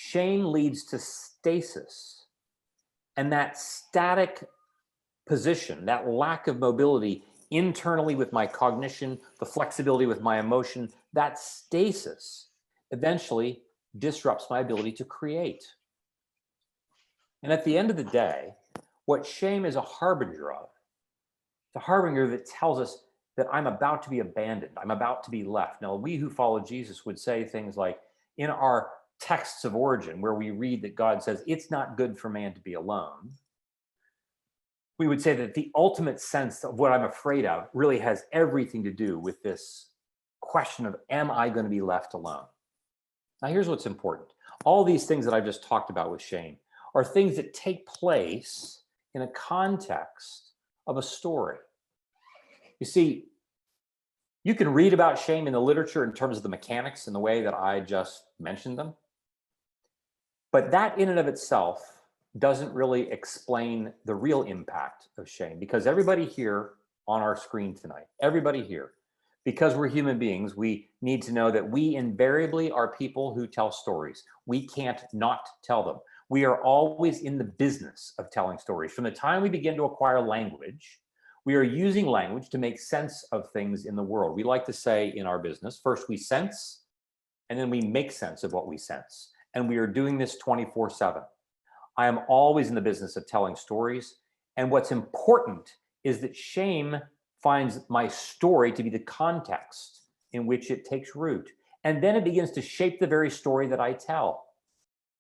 Shame leads to stasis. And that static position, that lack of mobility internally with my cognition, the flexibility with my emotion, that stasis eventually disrupts my ability to create. And at the end of the day, what shame is a harbinger of, it's a harbinger that tells us that I'm about to be abandoned, I'm about to be left. Now, we who follow Jesus would say things like, in our texts of origin, where we read that God says, it's not good for man to be alone, we would say that the ultimate sense of what I'm afraid of really has everything to do with this question of, am I going to be left alone? Now, here's what's important. All these things that I've just talked about with shame are things that take place in a context of a story. You see, you can read about shame in the literature in terms of the mechanics in the way that I just mentioned them. But that in and of itself doesn't really explain the real impact of shame, because everybody here on our screen tonight, everybody here, because we're human beings, we need to know that we invariably are people who tell stories. We can't not tell them. We are always in the business of telling stories. From the time we begin to acquire language, we are using language to make sense of things in the world. We like to say in our business, first we sense, and then we make sense of what we sense. And we are doing this 24/7. I am always in the business of telling stories. And what's important is that shame finds my story to be the context in which it takes root. And then it begins to shape the very story that I tell.